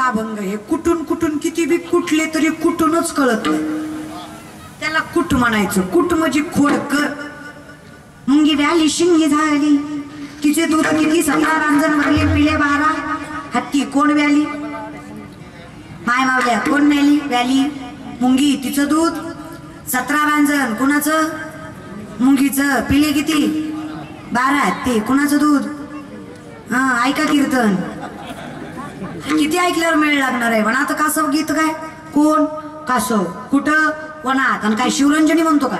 अभंग हे कुठून कुठून किती बी कुठले तरी कुठूनच कळत नाही त्याला कुठ म्हणायचं कुठ म्हणजे खोडकर मुंगी व्याली शिंगी झाली तिचे दूध किती 17 रांजण भरले पिले 12 हत्ती कोण व्याली माय मावल्या कोण व्याली व्याली मुंगी तिचं दूध 17 रांजण कुणाचं मुंगीचं पिले किती 12 हत्ती कुणाचं दूध हा ऐका कीर्तन किती ऐकल्यावर मेळ लागणार आहे पण आता कासव गीत काय कोण कासव कुठं वनात आणि काय शिवरंजनी म्हणतो का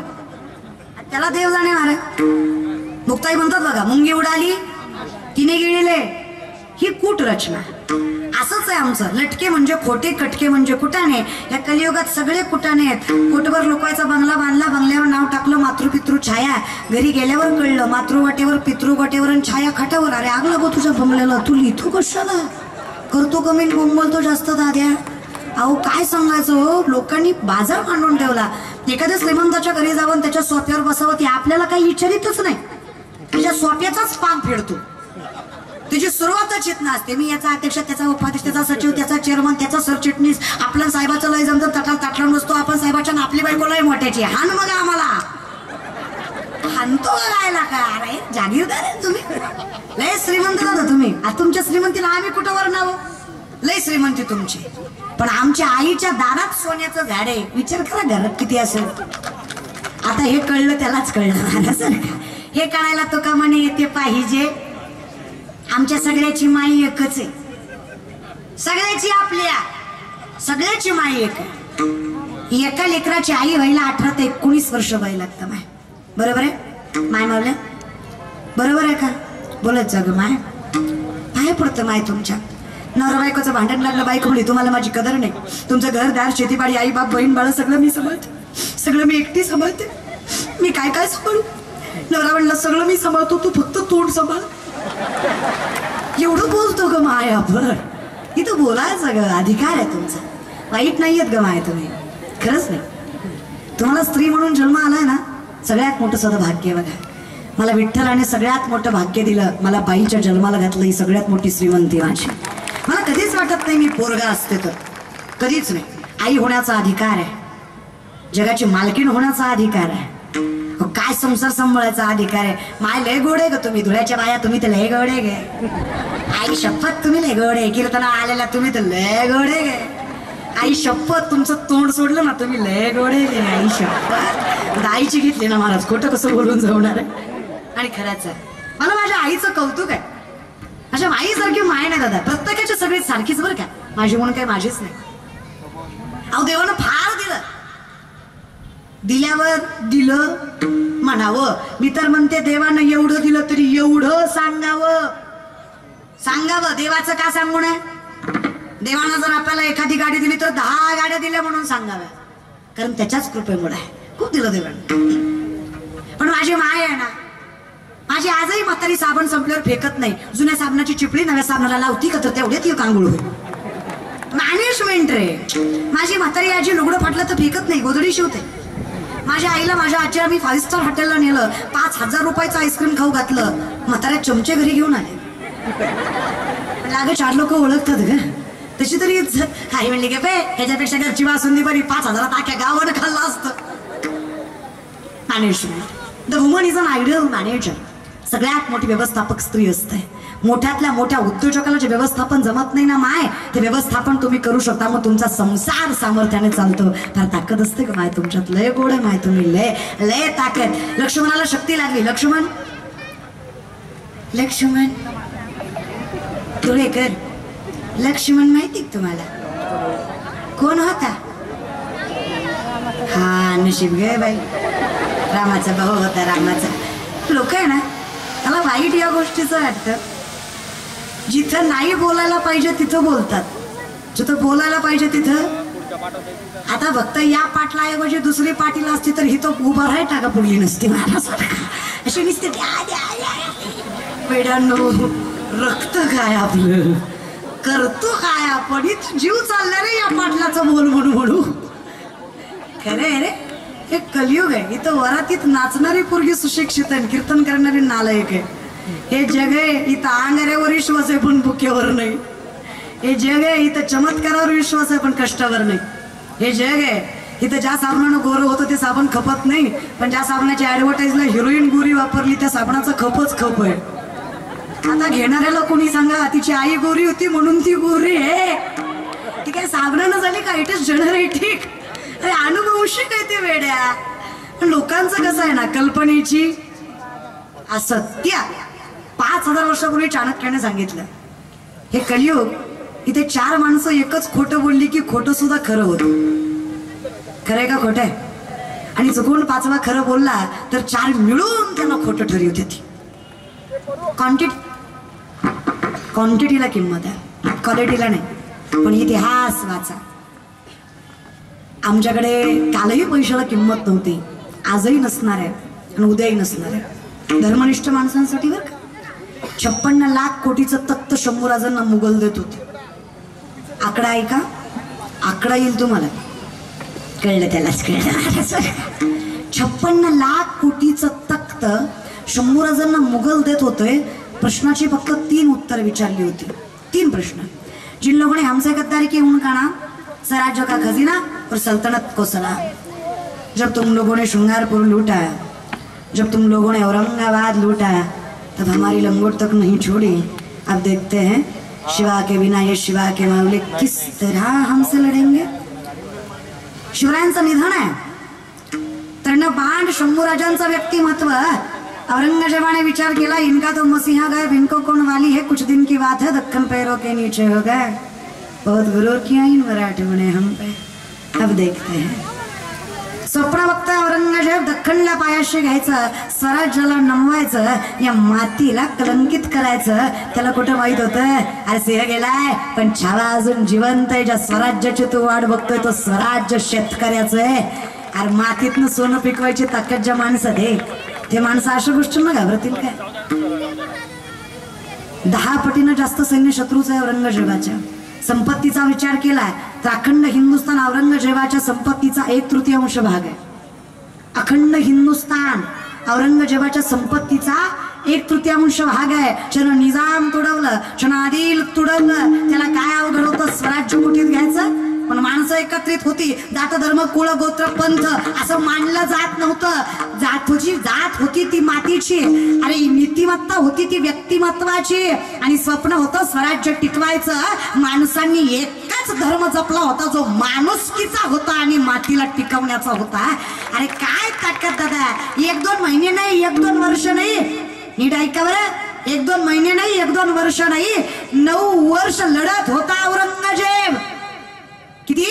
त्याला देव जाणे मारे मुक्ताई म्हणतात बघा मुंगी उडाली तिने गिळले ही कूट रचना असंच आहे आमचं लटके म्हणजे खोटे कटके म्हणजे कुटाणे या कलियुगात सगळे कुटाणे आहेत कोटभर लोकांचा बंगला बांधला बंगल्यावर नाव टाकलं मातृपितृ छाया घरी गेल्यावर कळलं मातृवाटेवर पितृवाटेवर आणि छाया खाटावर अरे आग लागो तुझ्या बंगल्याला तू लिहितो कशाला करतो कमेंट बोंबलतो जास्त दाद्या अहो काय सांगायचं हो लोकांनी बाजार मांडून ठेवला एखाद्या श्रीमंताच्या घरी जाऊन त्याच्या सोफ्यावर बसावं ते आपल्याला काही विचारितच नाही त्याच्या सोफ्याचाच पान फेडतो त्याची सुरुवातच येत नसते मी याचा अध्यक्ष त्याचा उपाध्यक्ष त्याचा सचिव त्याचा चेअरमन त्याचा सरचिटणीस आपल्या साहेबाचं लय जमतं ताटला बसतो आपण साहेबाच्या आपली बायको लय मोठ्याची हान मग आम्हाला हानतो गायला काय अरे जागीरदार आहे तुम्ही लय श्रीमंत दादा तुम्ही आता तुमच्या श्रीमंतीला आम्ही कुठं वरणावं लय श्रीमंती तुमची पण आमच्या आईच्या दारात सोन्याचं झाड आहे विचार करा घरात किती असेल आता हे कळलं त्यालाच कळलं हे कळायला तो का म्हणे येते पाहिजे आमच्या सगळ्याची माई एकच आहे सगळ्याची आपल्या सगळ्याची माई एक आहे एका लेकराची आई व्हायला 18 ते 19 वर्ष व्हायला लागतं माय बरोबर आहे माय मावल्या बरोबर आहे का बोलत जा ग माय काय पडतं माय तुमच्या नवरा बायकोचं भांडण लागलं बायको म्हणे तुम्हाला माझी कदर नाही तुमचं घरदार शेतीबाडी आई बाप बहीण बाळ सगळं मी सांभाळते सगळं मी एकटी सांभाळते मी काय काय सांभाळू नवरा म्हणला सगळं मी सांभाळतो तू फक्त तोंड सांभाळ एवढं बोलतो ग माय आपण इथं बोलायचं ग अधिकार आहे तुमचा वाईट नाही आहेत ग माय तुम्ही खरंच नाही तुम्हाला स्त्री म्हणून जन्म आलाय ना सगळ्यात मोठं सद भाग्य बघा मला विठ्ठलाने सगळ्यात मोठं भाग्य दिलं मला बाईच्या जन्माला घातलं ही सगळ्यात मोठी श्रीमंती माझी मला कधीच वाटत नाही मी पोरगा असते तर कधीच नाही आई होण्याचा अधिकार आहे जगाची मालकीण होण्याचा अधिकार आहे काय संसार सांभाळायचा अधिकार आहे माय लय गोडे ग तुम्ही धुळ्याच्या बाया तुम्ही तर लय गोडे गे आई शपथ तुम्ही लय गोडे कीर्तना आलेला तुम्ही तर लय गोडे गे आई शपथ तुमचं तोंड सोडलं ना तुम्ही लय गोडे गे आई शपथ आईची घेतली ना महाराज खोटं कसं बोलून जाणार आहे आणि खरंच आहे मला माझ्या आईचं कौतुक आहे माझ्या आईसारखी माय नाही दादा प्रत्येकाची सगळी सारखीच बरं का माझी म्हणून काही माझीच नाही अहो देवानं फार दिलं दिल्यावर दिलं म्हणावं मी तर म्हणते देवानं एवढं दिलं तरी एवढं सांगावं सांगावं देवाचं का सांगू नये देवानं जर आपल्याला एखादी गाडी दिली तर 10 गाड्या दिल्या म्हणून सांगाव्या कारण त्याच्याच कृपेमुळे आहे खूप दिलं देवानं पण माझी माय आहे ना माझी आजही म्हातारी साबण संपल्यावर फेकत नाही जुन्या साबणाची चिपळी नव्या साबणाला लावती का तर तेवढ्यात ती कांगुळ होईल मॅनेजमेंट रे माझी म्हातारी आजी लुगडं फाटलं तर फेकत नाही गोधडी शिवते माझ्या आईला माझ्या आजीला मी 5 स्टार हॉटेलला नेलं 5000 रुपयाचं आईस्क्रीम खाऊ घातलं म्हाताऱ्या चमचे घरी घेऊन आले लागे 4 लोक ओळखतात ग तशी तरी आई म्हणली गे बे ह्याच्यापेक्षा घरची वासुंदी बरी 5000 ताक्या गावानं खाल्लं असतं management the woman is an ideal manager सगळ्यात मोठी व्यवस्थापक स्त्री असते मोठ्यातल्या मोठ्या उद्योजकाला जे व्यवस्थापन जमत नाही ना माय ते व्यवस्थापन तुम्ही करू शकता मग तुमचा संसार सामर्थ्याने चालतो फार ताकद असते का माय तुमच्यात लय गोड आहे माय तुम्ही लय लय ताकद लक्ष्मणाला शक्ती लागली लक्ष्मण तुळेकर लक्ष्मण माहिती तुम्हाला कोण होता हा नशीब गे बाई रामाचा भाऊ होता रामाचा लोक आहे ना मला वाईट या गोष्टीचं वाटतं जिथं नाही बोलायला पाहिजे तिथं बोलतात जिथं बोलायला पाहिजे तिथं आता फक्त या पाटला ऐवजी दुसरी पाटील असती तर ही तो उभा राहायचा का पुढली नसती महाराज अशी नुसती वेडांनो रक्त काय आपलं करतो काय आपण इथं जीव चालला रे या पाटलाचं बोल म्हणू खरे रे हे कलियुग आहे इथं वरातीत नाचणारी पोरगी सुशिक्षित आहे कीर्तन करणारी नालायक आहे हे जग आहे इथं अंगाऱ्यावर विश्वास आहे पण बुक्यावर नाही हे जग आहे, इथं चमत्कारावर विश्वास आहे पण कष्टावर नाही. हे जग आहे, इथं ज्या साबणानं गोरं होतं ते साबण खपत नाही, पण ज्या साबणाच्या ऍडव्हर्टाईजला हिरोईन गोरी वापरली त्या साबणाचा खपच खप आहे. आता घेणाऱ्याला कोणी सांगा तिची आई गोरी होती म्हणून ती गोरी आहे, ती काय साबणानं झाली का? It is genetic. अरे अनुवंशिक आहे ते वेड्या. पण लोकांचं कसं आहे ना, कल्पनेची असत्य. 5000 वर्षापूर्वी चाणक्याने सांगितलं हे कलियुग, इथे 4 माणसं एकच खोटं बोलली की खोटं सुद्धा खरं होतं. खरंय का खोटं आहे? आणि चुकून 5वा खरं बोलला तर 4 मिळून त्यांना खोटं ठरवते ती. क्वांटिटीला किंमत आहे, क्वालिटीला नाही. पण इतिहास वाचा. आमच्याकडे कालही पैशाला किंमत नव्हती, आजही नसणार आहे आणि उद्याही नसणार आहे. धर्मनिष्ठ माणसांसाठी बरं का. 56 लाख कोटीचं तख्त शंभूराजांना मुघल देत होते. आकडा ऐका, आकडा येईल तुम्हाला. कळलं त्यालाच कळलं. 56 लाख कोटीचं तख्त शंभूराजांना मुघल देत होते. प्रश्नाची फक्त 3 उत्तर विचारली होती. 3 प्रश्न. जिन लोगों ने हमसे गद्दारी की उनका नाम, स्वराज्य का खजीना और सल्तनत को सलाम. जब तुम लोगों ने श्रृंगारपुर लूटा, जब तुम लोगों ने औरंगाबाद लूटा, तब हमारी लंगोट तक नहीं छोड़ी. अब देखते हैं शिवा के बिना ये शिवा के मामले किस तरह हमसे लढेंगे. शिवरायांचं निधन आहे. तृणपांड शंभूराजांचं व्यक्तिमत्व. औरंगजेबाने विचार केला, इनका तो मसीहा गए, इनको कौन वाली है. कुछ दिन की बात है, दक्कन पैरों के नीचे हो गए. बहुत गुरूर किया इन मराठों ने हम पे. अब देखते हैं. स्वप्न बघता औरंगजेब दख्खनला पायाशी घ्यायचं, स्वराज्याला नमवायचं, या मातीला कलंकित करायचं. त्याला कुठं माहित होतं, अरे सिंह गेलाय पण छावा अजून जिवंत आहे. ज्या स्वराज्याची तू वाट बघतोय तो स्वराज्य शेतकऱ्याचं आहे. अरे मातीतनं सोनं पिकवायची ताकद ज्या माणसात आहे, ते माणसं अशा गोष्टींना घाबरतील काय? 10 पटीनं जास्त सैन्य शत्रूच आहे औरंगजेबाच्या. संपत्तीचा विचार केला तर अखंड हिंदुस्थान औरंगजेबाच्या संपत्तीचा 1/3 भाग आहे. अखंड हिंदुस्थान औरंगजेबाच्या संपत्तीचा 1/3 भाग आहे. ज्यानं निजाम तुडवलं, ज्यानं आदिल तुडवलं, त्याला काय अवघड होतं स्वराज्य मुठीत घ्यायचं. पण माणसं एकत्रित होती. जात धर्म कुळ गोत्र पंथ असं मानलं जात नव्हतं. जात होती ती मातीची, अरे नीतिमत्ता होती ती व्यक्तिमत्वाची, आणि स्वप्न होतं स्वराज्य टिकवायचं. माणसांनी एकच धर्म जपला होता जो माणुसकीचा होता आणि मातीला टिकवण्याचा होता. अरे काय ताकद दादा. 1-2 महिने नाही, 1-2 वर्ष नाही. नीट ऐका बरं. 1-2 महिने नाही, 1-2 वर्ष नाही, 9 वर्ष लढत होता औरंगजेब. किती?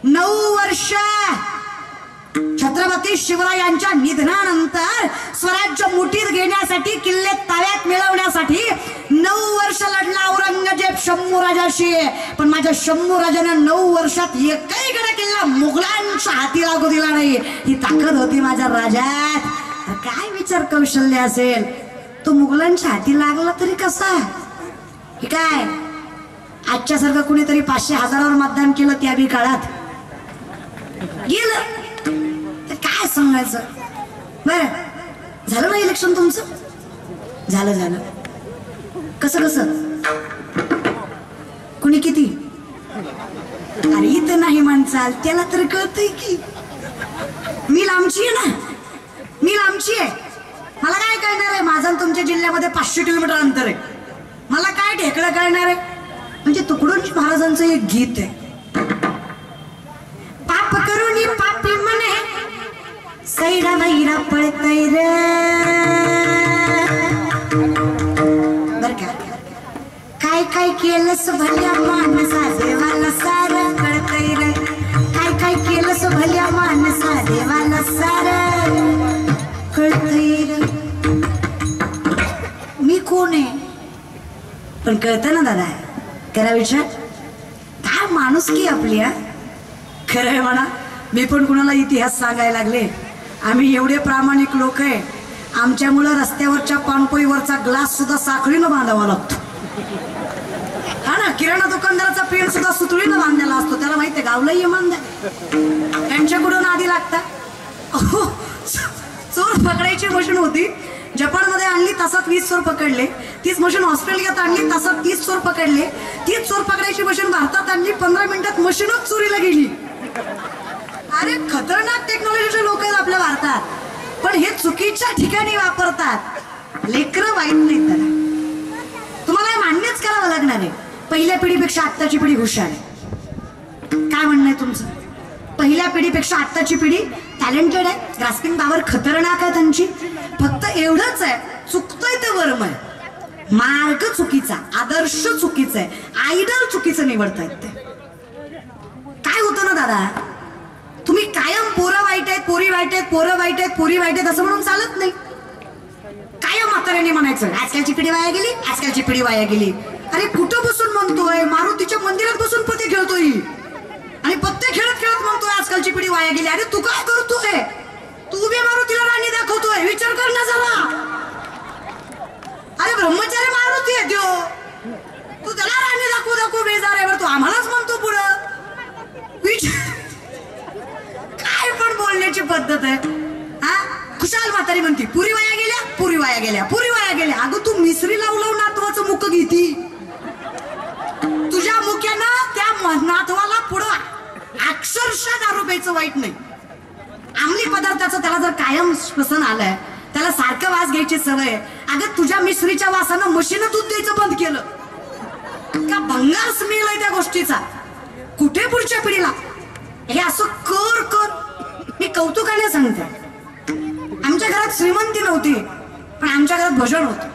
9 वर्ष. छत्रपती शिवरायांच्या निधनानंतर स्वराज्य मुठीत घेण्यासाठी, किल्ले ताब्यात मिळवण्यासाठी 9 वर्ष लढला औरंगजेब शंभूराजाशी. पण माझ्या शंभूराजानं 9 वर्षात एकही गड किल्ला मुघलांच्या हाती लागू दिला नाही. ही ताकद होती माझ्या राजात. काय विचार कौशल्य असेल. तो मुघलांच्या हाती लागला तरी कसा? हे काय आजच्या सारखं कुणीतरी 500,000वर मतदान केलं त्या बी काळात गेलं तर काय सांगायचं. बरं झालं ना इलेक्शन तुमचं? झालं. कसं कुणी किती? अरे इथं नाही म्हणचाल, त्याला तर कळतंय की मी लांबची आहे ना, मी लांबची आहे. मला काय कळणार आहे? माझं तुमच्या जिल्ह्यामध्ये 500 किलोमीटर अंतर आहे. मला काय ढेकळं कळणार आहे? म्हणजे तुकडोजी महाराजांचं एक गीत आहे, पाप करून पापी म्हणे सैरा वैरा पळतय रे. बर का? काय केलंस भल्या माणसा देवाला सार कळतय रे. काय केलंस भल्या माणसा देवाला सार कळतय रे. मी कोण आहे पण कळतं ना दादा. करा विचार. काय माणुसकी आपली. खरं आहे म्हणा. मी पण कुणाला इतिहास सांगायला लागले. आम्ही एवढे प्रामाणिक लोक आहे, आमच्यामुळं रस्त्यावरच्या पानपोईवरचा ग्लास सुद्धा साखळीनं बांधावा लागतो. हा ना. किराणा दुकानदाराचा पेन सुद्धा सुतळीनं बांधलेला असतो. त्याला माहितीये गावलाही इमानदार त्यांच्याकडून आधी लागतात. चोर पकडायची मशीन होती जपानमध्ये आणली तासात 20 चोर पकडले. तीच मशीन ऑस्ट्रेलियात आणली तासात 30 चोर पकडले. तीच चोर पकडायची मशीन भारतात आणली 15 मिनिटात मशीनच चोरीला गेली. अरे खतरनाक टेक्नॉलॉजीचे लोक आहेत आपल्या भारतात, पण हे चुकीच्या ठिकाणी वापरतात. लेकरं वाईट नाहीत त्याला, तुम्हाला हे मान्यच करावं लागणार आहे. पहिल्या पिढीपेक्षा आत्ताची पिढी हुशार आहे. काय म्हणणं आहे तुमचं? पहिल्या पिढीपेक्षा आत्ताची पिढी टॅलेंटेड आहे, ग्रास्पिंग पॉवर खतरनाक आहे त्यांची. फक्त एवढंच आहे, चुकतंय ते वर्म आहे, मार्ग चुकीचा, आदर्श चुकीचा आहे, आयडल चुकीचं निवडतायत ते. काय होतं ना दादा, तुम्ही कायम पोरं वाईट आहेत, पोरी वाईट आहेत, पोरं वाईट आहेत, पोरी वाईट आहेत असं म्हणून चालत नाही. कायम म्हाताऱ्याने म्हणायचं आजकालची पिढी वाया गेली, आजकालची पिढी वाया गेली. अरे कुठं बसून म्हणतोय? मारुतीच्या मंदिरात बसून पत्ते खेळतोय आणि पत्ते खेळत खेळत म्हणतोय आजकालची पिढी वाया गेली. अरे तू काय करतोय? तू बी मारुतीला राणी दाखवतोय, विचार कर ना जरा. अरे ब्रह्मचारी मारुती आहे त्यो, तू त्याला राणी दाखवू दाखवू बेजार आहे, तू आम्हालाच म्हणतो पुढं. काय पण बोलण्याची पद्धत आहे हा. खुशाल म्हातारी म्हणती पुरी वाया गेल्या, पुरी वाया गेल्या, पुरी वाया गेल्या. अगं तू मिसरी लावलं नातवाचं मुख घेती, तुझ्या मुख्यानं त्या नातवाला पुढं अक्षरशः दारू प्यायचं वाईट नाही. अंमली पदार्थाचं त्याला जर कायम श्वसन आलंय, त्याला सारखं वास घ्यायची सवय. अगं तुझ्या मिसरीच्या वासानं मशीनं दूध द्यायचं बंद केलं का? भंगार स्मेल आहे त्या गोष्टीचा. कुठे पुढच्या पिढीला हे असं कर कर. मी कौतुकाने सांगते, आमच्या घरात श्रीमंती नव्हती, पण आमच्या घरात भजन होतं.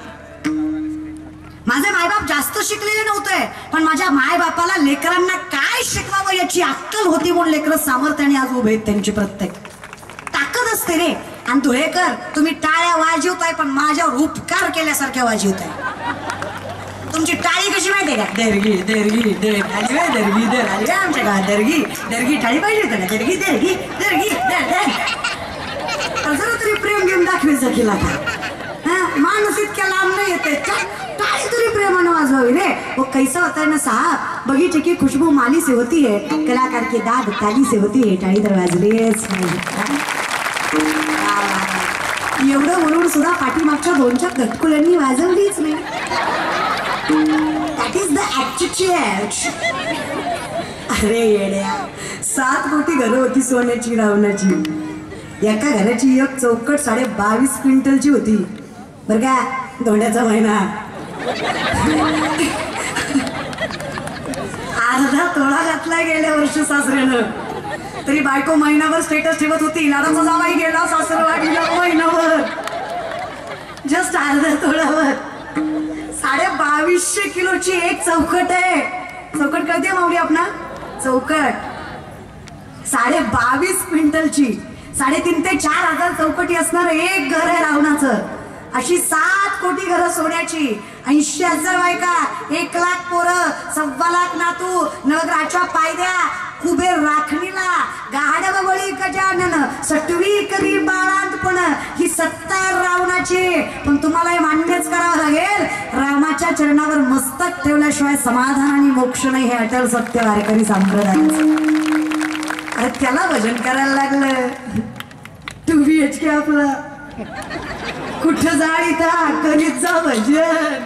माझे मायबाप जास्त शिकलेले नव्हते, पण माझ्या मायबापाला लेकरांना काय शिकवावं याची अक्कल होती, म्हणून लेकरं सामर्थ्याने आज उभे आहेत. त्यांची प्रत्येक ताकद असते रे. आणि धुळेकर तुम्ही टाळ्या वाजवताय, पण माझ्यावर उपकार केल्यासारख्या वाजवताय. तुमची टाळी कशी माहितीये का? दर्गी दर्गी दर आली वे, दर्गी दर आली वे आमच्या गावात. दर्गी दर्गी टाळी पाहिजे होतं ना. दर्गी दर्गी दर्गी दर. जरा तरी प्रेम घेऊन दाखवायचं केला का? माणूस इतक्या लांब नाही येते, टाळी तरी प्रेमानं वाजवावी रे. वो कैसा होता है ना साहब, बगीचे की खुशबू माली से होती है, कलाकार की दाद ताली से होती है. टाळी तर वाजलीच पाहिजे. एवढं म्हणून सुद्धा पाठीमागच्या 2-4 घटकुल्यांनी वाजवलीच नाही. That is the attitude. अरे येड्या, 7 कोटी घरं होती सोन्याची रावणाची. एका घराची एक चौकट 22.5 क्विंटलची होती बरं का. धोंड्याचा महिना अर्धा तोळा घातला गेल्या वर्षी सासऱ्यानं, तरी बायको महिनाभर स्टेटस ठेवत होती, लाडाचा जावाई गेला सासरवाडीला महिनाभर, जस्ट अर्ध्या तोळ्यावर. 2250 किलोची एक चौकट आहे. चौकट कळते माऊली आपला? चौकट 22.5 क्विंटलची, 3.5 ते 4,000 चौकटी असणार एक घर आहे रावणाचं. अशी 7 कोटी घरं सोन्याची, 80,000 बायका, 1 लाख पोरं, 1.25 लाख नातू, नवग्रहाच्या पायद्या, कुबेर राखणीला, गाड्या बळी गजानन, सटवी करी बाळांतपण. ही सत्ता रावणाची. पण तुम्हाला हे मान्यच करावं लागेल, रामाच्या चरणावर मस्तक ठेवल्याशिवाय समाधान आणि मोक्ष नाही, हे अटल सत्य वारकरी संप्रदायाचं. अरे त्याला भजन करायला लागलं. 2 BHK आपलं कुठं जाळ इथं करीत जा भजन.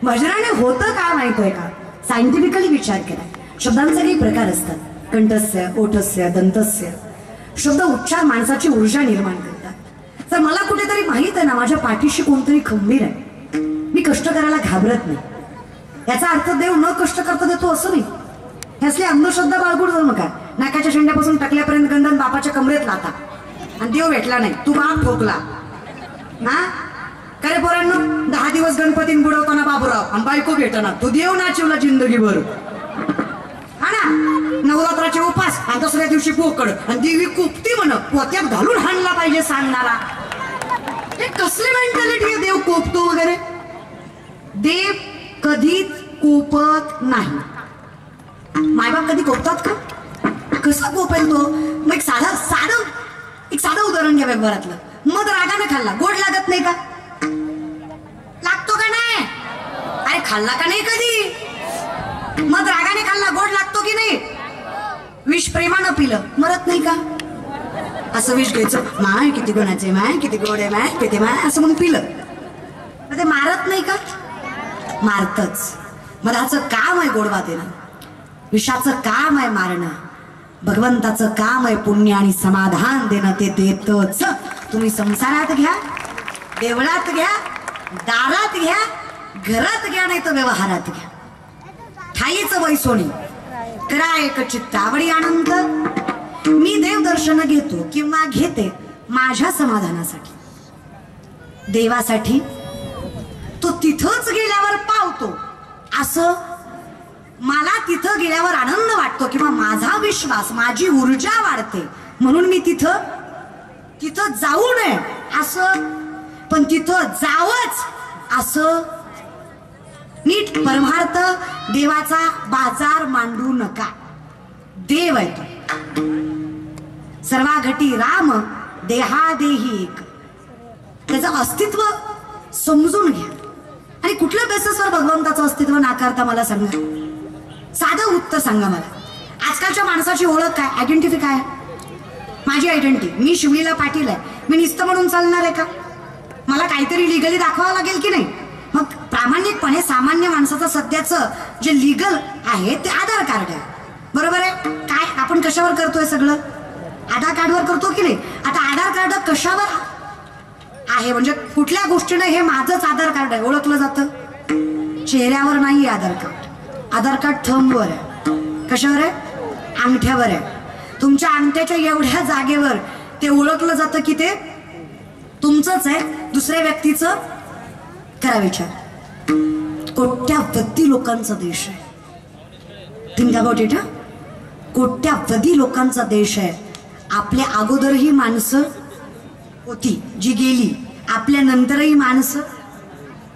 भजनाने होतं काय माहित आहे का? सायंटिफिकली विचार केला, शब्दांचे काही प्रकार असतात. कंठस्य, ओठस्य, दंतस्य. शब्द उच्चार माणसाची ऊर्जा निर्माण करतात. तर मला कुठेतरी माहित आहे ना, माझ्या पाठीशी कोणतरी खंबीर आहे, मी कष्ट करायला घाबरत नाही. याचा अर्थ देव न कष्ट करता देतो असं नाही. ह्यासली अंधश्रद्धा बाळगून जाऊ नका. नाकाच्या शेंड्यापासून टाकल्यापर्यंत गंधन बापाच्या कमरेत लाता आणि देव भेटला नाही, तू बाप ठोकला ना. करे पोरांनो, 10 दिवस गणपतीन बुडवताना बाबूराव आणि बायको भेटना, तू देव नाचिवला जिंदगीभर हा ना. नवरात्राचे उपास आणि 2ऱ्या दिवशी पोकड आणि देवी कुपती म्हण, पोत्यात घालून हाणला पाहिजे सांगणारा. हे कसली मेंटॅलिटी आहे? देव कोपतो वगैरे? देव कधीच कोपत नाही. मायबाप कधी कोपतात का? कसं कोपेल तो? मग एक साधं उदाहरण घ्या व्यवहारातलं. मध रागाने खाल्ला, गोड लागत नाही का? लागतो का नाही? अरे खाल्ला का नाही कधी? मध रागाने खाल्ला, गोड लागतो की नाही? विष प्रेमानं पिलं, मरत नाही का? असं विष घ्यायचं, माय किती गुणाचे, माय किती गोड आहे, माय किती माय असं म्हणून पिलं. ते मारत नाही का? मारतच. मधाचं काम आहे गोडवा देणं, विषाचं काम आहे मारणं, भगवंताचं काम आहे पुण्य आणि समाधान देणं, ते देतच. तुम्ही संसारात घ्या, देवळात घ्या, दारात घ्या, घरात घ्या, नाही तर व्यवहारात घ्या. ठाईचं वैसोणी करा एक चित्त आवडी आनंद. मी देव दर्शन घेतो किंवा घेते माझ्या समाधानासाठी, देवासाठी. तो तिथंच गेल्यावर पावतो असं मला तिथं गेल्यावर आनंद वाटतो किंवा माझा विश्वास, माझी ऊर्जा वाढते, म्हणून मी तिथं जाऊ नये असं, पण तिथं जावंच असं. नीट परमार्थ देवाचा बाजार मांडू नका. देव आहे तो, सर्वाघटी राम देहादेही एक. त्याचं अस्तित्व समजून घ्या. आणि कुठल्या बेसिसवर भगवंताचं अस्तित्व नाकारता मला सांगा. साधं उत्तर सांगा मला. आजकालच्या माणसाची ओळख काय, आयडेंटिटी काय? माझी आयडेंटिटी, मी शिवलीला पाटील आहे. मी नुसतं म्हणून चालणार आहे का? मला काहीतरी लिगली दाखवावं लागेल की नाही? मग प्रामाणिकपणे सामान्य माणसाचं सध्याचं जे लिगल आहे ते आधार कार्ड आहे, बरोबर आहे. काय आपण कशावर करतोय सगळं? आधार कार्डवर करतो की नाही? आता आधार कार्ड कशावर आहे म्हणजे कुठल्या गोष्टीनं हे माझंच आधार कार्ड आहे ओळखलं जातं? चेहऱ्यावर नाही आधार कार्ड. आधार कार्ड थंबवर आहे. कशावर आहे? अंगठ्यावर आहे. तुमच्या अंगठ्याच्या एवढ्या जागेवर ते ओळखलं जातं की ते तुमचंच आहे, दुसऱ्या व्यक्तीचं करा विचार. कोट्यावधी लोकांचा देश आहे. Think about it. कोट्यावधी लोकांचा देश आहे. आपल्या अगोदरही माणसं होती जी गेली, आपल्या नंतरही माणसं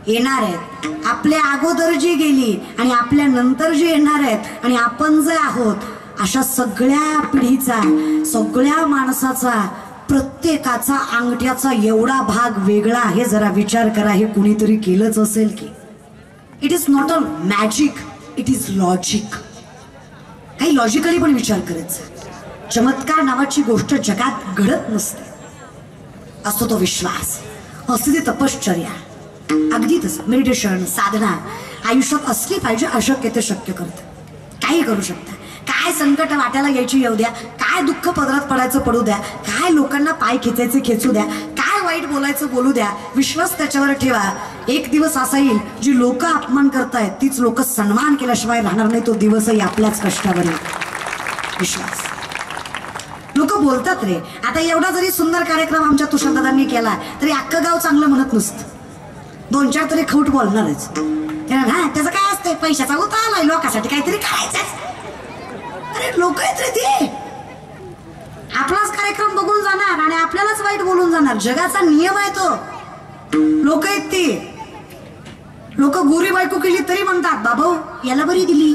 येणार आहेत. आपल्या अगोदर जी गेली आणि आपल्या नंतर जी येणार आहेत आणि आपण जे आहोत, अशा सगळ्या पिढीचा, सगळ्या माणसाचा, प्रत्येकाचा अंगठ्याचा एवढा भाग वेगळा आहे. जरा विचार करा, हे कुणीतरी केलंच असेल की? It is not a magic, it is logic. काही लॉजिकली पण विचार करायचा. चमत्कार नावाची गोष्ट जगात घडत नसते. असतो तो विश्वास, असते ती तपश्चर्या, अगदी तसं मेडिटेशन, साधना आयुष्यात असली पाहिजे. अशक्य ते शक्य करतं. काही करू शकता. काय संकट वाट्याला यायची येऊ द्या, काय दुःख पदरात पडायचं पडू द्या, काय लोकांना पाय खेचायचे खेचू द्या, काय वाईट बोलायचं बोलू द्या, विश्वास त्याच्यावर ठेवा. एक दिवस असा येईल जी लोक अपमान करतायत तीच लोक सन्मान केल्याशिवाय राहणार नाही. तो दिवसही आपल्याच कष्टावर येईल. विश्वास. लोक बोलतात रे, आता एवढा जरी सुंदर कार्यक्रम आमच्या तुषारदादांनी केला तरी अख्खं गाव चांगलं म्हणत नसतं. दोन चार तरी खोट बोलणारच. हा त्याचं काय असतंय, पैशाचा उतारलाय, लोकांसाठी काहीतरी करायचं. अरे लोक आहेत रे ते. आपलाच कार्यक्रम बघून जाणार आणि आपल्यालाच वाईट बोलून जाणार. जगाचा नियम आहे तो. लोक आहेत ते. लोक गोरी बायको केली तरी म्हणतात बाबा याला बरी दिली,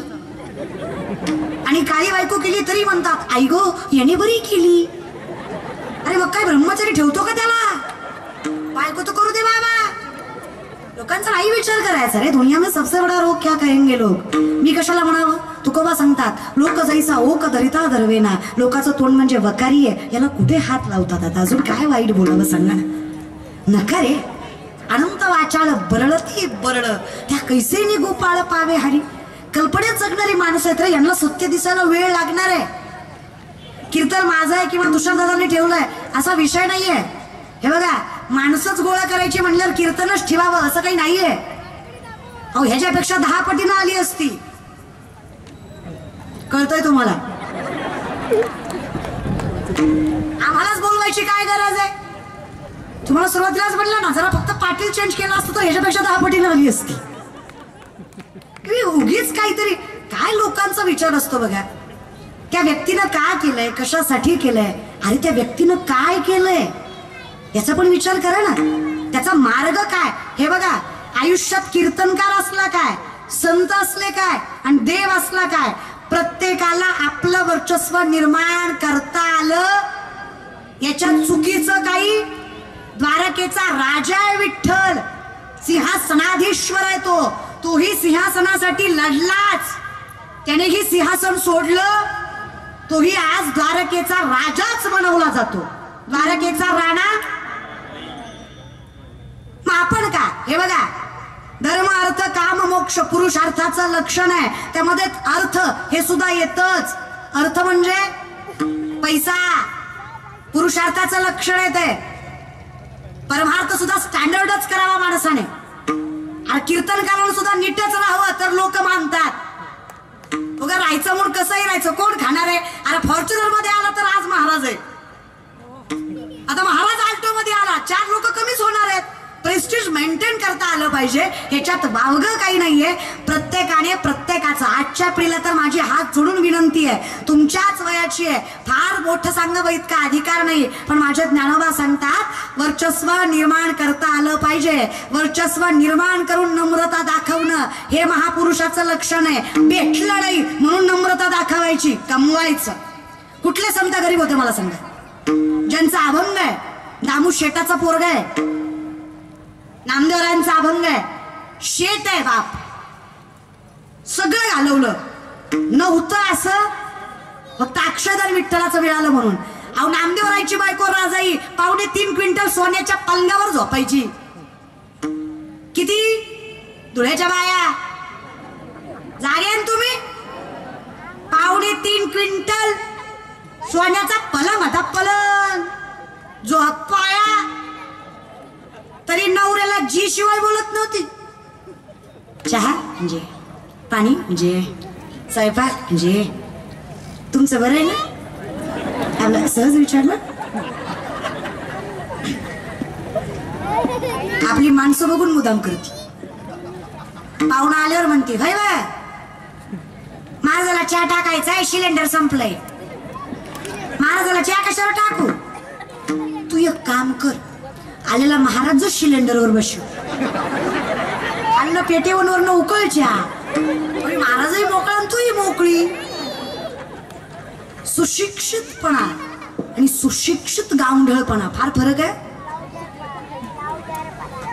आणि काळी बायको केली तरी म्हणतात आई गो याने बरी केली. अरे मग काय ब्रह्मचारी ठेवतो का त्याला? बायको तो करू दे बाबा. लोकांचा नाही विचार करायचा रे. दुनिया में सबसे बडा रोग क्या कहेंगे लोग. मी कशाला म्हणावं? तुकोबा सांगतात लोक जैसा ओक धरिता धरवेना. लोकांचं तोंड म्हणजे वकारी आहे, याला कुठे हात लावतात? आता अजून काय वाईट बोलावं सांगा ना. नका रे. अनंत वाचाळ बरळती बरळ त्या कैसेनी गोपाळ पावे हरी. कल्पनेत जगणारी माणसं आहेत रे. यांना सत्य दिसायला वेळ लागणार आहे. कीर्तन माझं आहे किंवा तुषारदादांनी ठेवलंय असा विषय नाहीये. हे बघा, माणसंच गोळा करायची म्हणल्यावर कीर्तनच ठेवावं असं काही नाहीये. अहो ह्याच्यापेक्षा 10 पटीनं आली असती. कळतंय तुम्हाला? आम्हालाच बोलवायची काय गरज आहे? तुम्हाला सुरुवातीलाच म्हणलं ना, जरा फक्त पाटील चेंज केला असतं तर ह्याच्यापेक्षा 10 पटीनं आली असती. उगीच काहीतरी काय लोकांचा विचार असतो बघा. त्या व्यक्तीनं काय केलंय, कशासाठी केलंय, अरे त्या व्यक्तीनं काय केलंय याचा पण विचार करा ना. त्याचा मार्ग काय हे बघा. आयुष्यात कीर्तनकार असला काय, संत असले काय आणि देव असला काय, प्रत्येकाला आपलं वर्चस्व निर्माण करता आलं. याच्यात चुकीचं काही? द्वारकेचा राजा आहे विठ्ठल, सिंहासनाधीश्वर आहे तो. तोही सिंहासनासाठी लढलाच. त्यानेही सिंहासन सोडलं. तोही आज द्वारकेचा राजाच बनवला जातो. द्वारकेचा राणा. मग आपण का हे बघा, धर्म अर्थ काम मोक्ष पुरुषार्थाचं लक्षण आहे. त्यामध्ये अर्थ हे सुद्धा येतच. अर्थ म्हणजे पैसा, पुरुषार्थाचं लक्षण येते. परमार्थ सुद्धा स्टँडर्डच करावा माणसाने. आणि कीर्तनकारांना सुद्धा नीटच राहावं तर लोक मानतात. बघा राहायचं म्हणून कसंही राहायचं, कोण खाणार आहे? अरे फॉर्च्युनर मध्ये आला तर आज महाराज आहे, आता महाराज आल्टो मध्ये आला, 4 लोक कमीच होणार आहेत. प्रेस्टिज मेंटेन करता आलं पाहिजे, ह्याच्यात वावगं काही नाहीये. प्रत्येकाने प्रत्येकाचं. आजच्या पिढीला तर माझी हात जोडून विनंती आहे, तुमच्याच वयाची आहे, फार मोठं सांगणं इतका अधिकार नाही, पण माझे ज्ञानोबा सांगतात वर्चस्व निर्माण करता आलं पाहिजे. वर्चस्व निर्माण करून नम्रता दाखवणं हे महापुरुषाचं लक्षण आहे. भेटलं नाही म्हणून नम्रता दाखवायची, कमवायचं. कुठले संत गरीब होते मला सांगा? ज्यांचा अभंग आहे, दामू शेटाचा पोरगा आहे, नामदेवरायांचा अभंग आहे, शेट आहे बाप, सगळं घालवलं नव्हतं असं फक्त अक्षरधार विठ्ठलाचं मिळालं म्हणून. अहो नामदेवरायची बायको राजाई 3.5 क्विंटल सोन्याच्या पलंगावर झोपायची. किती धुळ्याच्या बाया जागे तुम्ही? 3.5 क्विंटल सोन्याचा पलंग होता, पलंग झोपाया तरी नवऱ्याला जी शिवाय बोलत नव्हती. चहा म्हणजे, पाणी म्हणजे, स्वयंपाक म्हणजे. तुमचं बरं आहे ना? आपलं सहज विचारलं. आपली माणसं बघून मुदाम करते. पाहुणा आल्यावर म्हणते भाई बा महाराजाला चहा टाकायचा आहे, सिलेंडर संपलंय. महाराजाला चहा कशावर टाकू? तू एक काम कर, आलेला महाराज जो सिलेंडरवर बसू, अन्न पेटेवरनं उकळ चहा, महाराजही मोकळा तूही मोकळी. सुशिक्षितपणा आणि सुशिक्षित गावंढळपणा फार फरक आहे.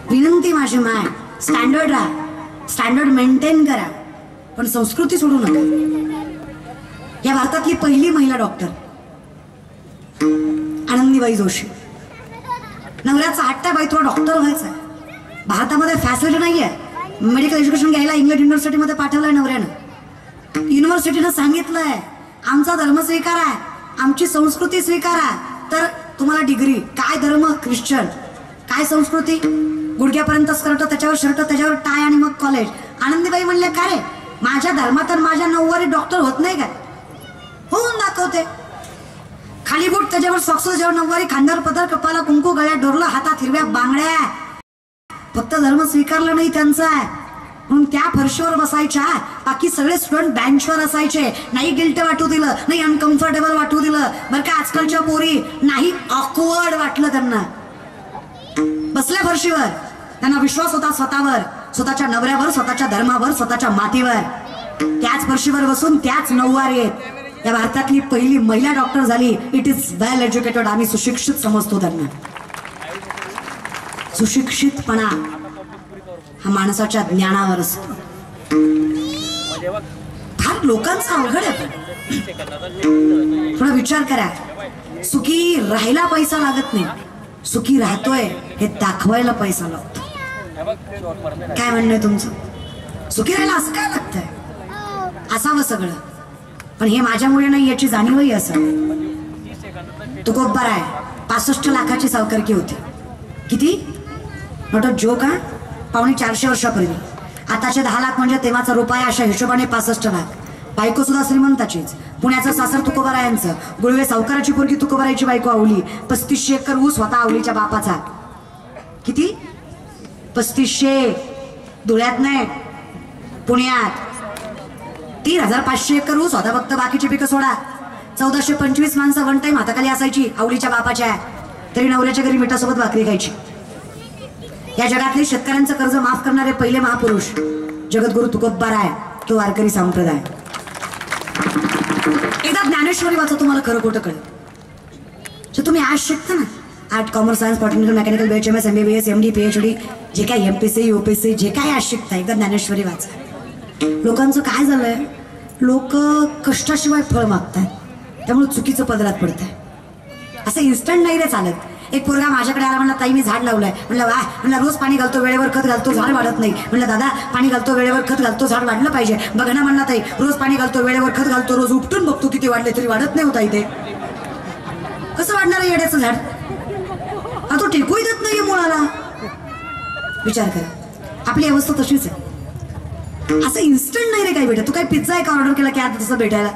विनंती माझी माय, स्टँडर्ड राहा, स्टँडर्ड मेंटेन करा, पण संस्कृती सोडू नका. या भारतातली पहिली महिला डॉक्टर आनंदीबाई जोशी. नवऱ्याचा हट्ट बाई तुला डॉक्टर व्हायचं आहे. भारतामध्ये फॅसिलिटी नाहीये मेडिकल एज्युकेशन घ्यायला. इंग्लंड युनिव्हर्सिटीमध्ये पाठवलंय नवऱ्यानं. युनिव्हर्सिटीनं सांगितलंय आमचा धर्म स्वीकारा, आमची संस्कृती स्वीकारा, तर तुम्हाला डिग्री. काय धर्म? ख्रिश्चन. काय संस्कृती? गुडघ्यापर्यंत स्कर्ट, त्याच्यावर शर्ट, त्याच्यावर टाय आणि मग कॉलेज. आनंदीबाई म्हणले का रे माझ्या धर्मात तर माझ्या नऊवारी डॉक्टर होत नाही का? होऊन दाखवते. खाली बूट, त्याच्यावर सॉक्स, त्याच्यावर नऊवारी, खांद्यावर पदर, कपाला कुंकू, गळ्यात डोरलं, हातात हिरव्या बांगड्या. फक्त धर्म स्वीकारला नाही त्यांचा म्हणून त्या फरशीवर बसायच्या. बाकी सगळे स्टुडंट बेंचवर असायचे. नाही गिल्ट वाटू दिलं, नाही अनकम्फर्टेबल वाटू दिलं. बरं का आजकालच्या पोरी नाही ऑकवर्ड वाटलं त्यांना. बसल्या फरशीवर, त्यांना विश्वास होता स्वतःवर, स्वतःच्या नवऱ्यावर, स्वतःच्या धर्मावर, स्वतःच्या मातीवर. त्याच फरशीवर बसून त्याच नऊवारीत या भारतातली पहिली महिला डॉक्टर झाली. It is well educated. आम्ही सुशिक्षित समजतो त्यांना. सुशिक्षितपणा हा माणसाच्या ज्ञानावर असतो. फार लोकांचा अवघड आहे. थोडा विचार करा. सुखी राहायला पैसा लागत नाही, सुखी राहतोय हे दाखवायला पैसा लागतो. काय म्हणणं आहे तुमचं? सुखी राहायला असं काय लागतंय? असावं सगळं, पण हे माझ्यामुळे नाही याची जाणीवही असं. तुकोब्बार आहे, 65 लाखाची सावकारकी होती. किती? Not a joke. 450 वर्षापूर्वी. आताचे 10 लाख म्हणजे तेव्हाचा रुपया, अशा हिशोबाने 65 लाख. बायको सुद्धा श्रीमंताचीच. पुण्याचं सासर तुकोबारायांचं. गुळवे सावकाराची पोरगी तुकोबारायची बायको आवली. 3500 एकर ऊस होता आवलीच्या बापाचा. किती? 3500. धुळ्यात नाही, पुण्यात. 3500 एकर ऊस होता फक्त. बाकीची पिकं सोडा. 1425 माणसं वन टाइम हाताखाली असायची आवलीच्या बापाच्या. तरी नवऱ्याच्या घरी मिठासोबत भाकरी खायची. या जगातले शेतकऱ्यांचं कर्ज माफ करणारे पहिले महापुरुष जगद्गुरु तुकोब्बार आहे. तो वारकरी संप्रदाय. एकदा ज्ञानेश्वरी वाचा, तुम्हाला खरं खोटं कळेल. तुम्ही आज शिकता ना, art, commerce, science, botanical, mechanical, BHMS, MBBS, MD, PhD, जे काय MPSC, UPSC, जे काय आज शिकता, एकदा ज्ञानेश्वरी वाचा. लोकांचं काय झालंय, लोक कष्टाशिवाय फळ मागतात, त्यामुळे चुकीचं पदरात पडत आहे. असं इन्स्टंट नाही रे चालत. एक पोरगा माझ्याकडे आला, म्हणला ताई मी झाड लावलंय. म्हणलं वा. म्हणलं रोज पाणी घालतो, वेळेवर खत घालतो, झाड वाढत नाही. म्हणलं दादा पाणी घालतो, वेळेवर खत घालतो, झाड वाढलं पाहिजे. बघ ना म्हणला ताई, रोज पाणी घालतो, वेळेवर खत घालतो, रोज उपटून बघतो किती वाढले तरी वाढत नाही होता इथे. कसं वाढणार आहे येड्याचं झाड? तो टेकूही देत नाहीये मुळाला. विचार करा, आपली अवस्था तशीच आहे. असं इन्स्टंट नाही रे काही भेटत. तू काय पिझ्झा आहे का ऑर्डर केला की आता तसं भेटायला?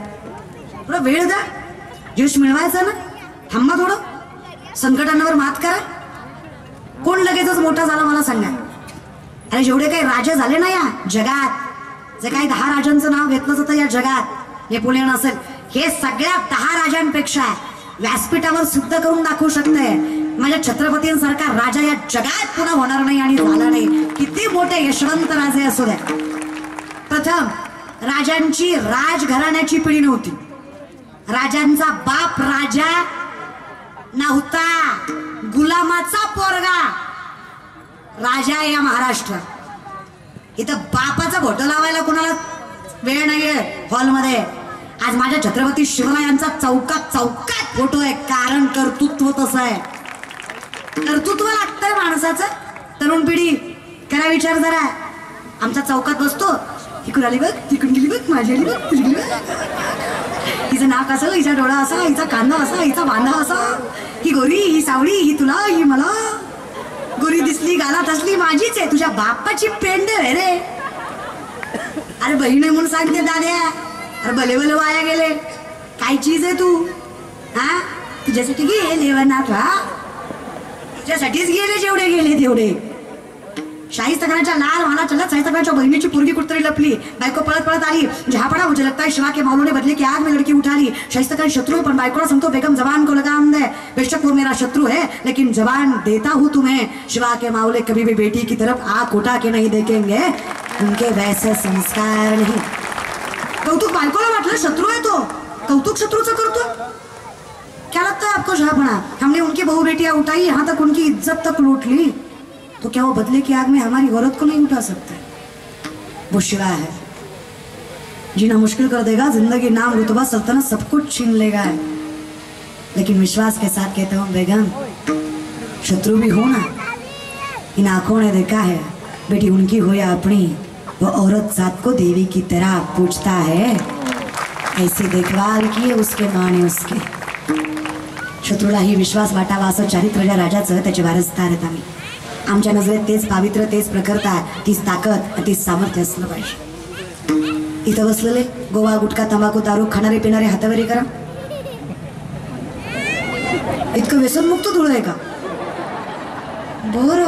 थोडा वेळ द्या, यश मिळवायचं ना. थांबा थोडं, संकटांवर मात करा. कोण लगेचच मोठा झाला मला सांगा? अरे जेवढे काही राजे झाले ना या जगात, जे काही 10 राजांचं नाव घेतलं जातं या जगात, नेपोलियन असेल, हे सगळ्या 10 राजांपेक्षा व्यासपीठावर सिद्ध करून दाखवू शकते माझ्या छत्रपतींसारखा राजा या जगात पुन्हा होणार नाही आणि झाला नाही. किती मोठे यशवंत राजे असू द्या. प्रथम राजांची राजघराण्याची पिढी नव्हती. राजांचा बाप राजा नव्हता, गुलामाचा पोरगा राजा या महाराष्ट्रात. इथं बापाचा फोटो लावायला कोणाला वेळ नाहीये हॉलमध्ये. आज माझ्या छत्रपती शिवरायांचा चौकात चौकात फोटो आहे, कारण कर्तृत्व तसं आहे. कर्तृत्व लागतंय माणसाचं. तरुण पिढी करा विचार जरा. आमच्या चौकात बसतो, इकडून आली बघ, तिकडून गेली बघ, माझी आली बघ, तुझी गेली बघ, हिचं नाक असं, हिचा डोळा असा, हिचा कांदा असा, हिचा बांधा असा, ही गोरी, ही सावळी, ही तुला, ही मला. गोरी दिसली, गालात असली, माझीच आहे. तुझ्या बापाची पेंड आहे रे. अरे बहीण आहे म्हणून सांगते दाद्या. अरे भले भले वाया गेले. काय चीज आहे तू? हा तुझ्यासाठी गेले वनात, हा तुझ्यासाठीच गेले, जेवढे गेले तेवढे. शाहिस्तखानाच्या लाल मला चलत शाहिस्तखानाच्या बहिणीची पोरगी कुठतरी लपली. बायको पळत पळत आली. जहापड़ा मुझे लगता है शिवा के मौलों ने बदले की आग में लड़की उठा ली. शाहिस्तखान शत्रु पण बायकोला सांगतो बेगम जबान को लगाम दे. बेशक वो मेरा शत्रु है लेकिन जबान देता हूँ तुम्हें. शिवा के मावले कभी भी बेटी की तरफ आंख उठा के नहीं देखेंगे, उनके वैसे संस्कार नहीं. कौतुक बायकोला वाटलं शत्रु है तो, कौतुक शत्रुचं करतो. क्या लगता है आपको जहापना? हमने उनकी बहू बेटियां उठाई, यहाँ तक उनकी इज्जत तक लूट ली, तो क्या वो बदले की आग में हमारी औरत को नहीं उठा सकते? वो शिवा है, जीना मुश्किल कर देगा, जिंदगी नाम रुतबा सल्तनत सब कुछ छीन लेगा. लेकिन विश्वास के साथ कहता हूँ बेगम, शत्रु भी हो ना, इन आंखों ने देखा है बेटी उनकी हो या अपनी, वो औरत जात को देवी की तरह पूछता है. ऐसी देखभाल की उसके माँ ने उसके. शत्रूलाही विश्वास वाटावा असं चारित्र्य या राजाचं, त्याचे वारसदार आहेत आम्ही. आमच्या नजरेत तेच पावित्र्य, तेच प्रखरता, तीच ताकद, तीच सामर्थ्य असलं पाहिजे. इथं बसलेले गोवा, गुटखा, तंबाखू, दारू खाणारे पिणारे हातावरी करा. इतकं व्यसनमुक्त धुळ आहे का? बर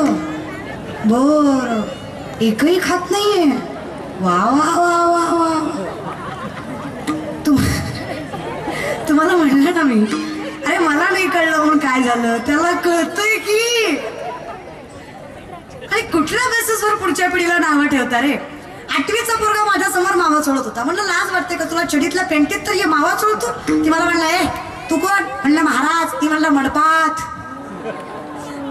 बर, एकही खात नाहीये. वा वा वा वा वा. तुम्हाला म्हणलं ना मी, अरे मला नाही कळलं म्हणून काय झालं, त्याला कळतंय की. आणि कुठल्या बेसिसवर पुढच्या पिढीला नावं ठेवता रे? 8वीचा पोरगा माझ्या समोर मावा चोळत होता. म्हणलं लाज वाटते का तुला? चडीतल्या पेंटीत तर ये मावा चोळतो. ती मला म्हणला ए तू कोण? म्हणलं महाराज. ती म्हणला मडपात.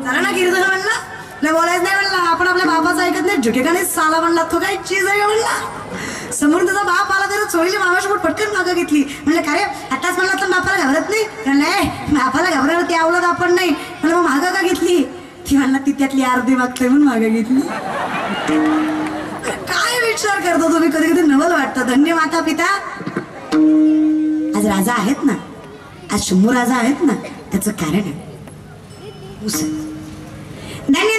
झालं ना गिरधर म्हणला, नाही बोलायचं नाही म्हणला. आपण आपल्या बापाचं ऐकत नाही, झुकेकाने साला म्हणला. तो काय चीज आहे म्हणला. समोर त्याचा बाप आला तर चोळीली मावाशी पटकन मागं घेतली. म्हणलं का रे आताच म्हणलं तर बापाला घाबरत नाही? म्हणलं बापाला घाबरत, ते आवलं आपण नाही. म्हणलं मग मागं का घेतली? ती म्हणला ती त्यातली अर्धी मागते म्हणून मागे घेतली. काय विचार करतो तुम्ही? कधी कधी नवल वाटतं. धन्य माता पिता. आज राजा आहेत ना, आज शंभू राजा आहेत ना, त्याचं कारण आहे धन्य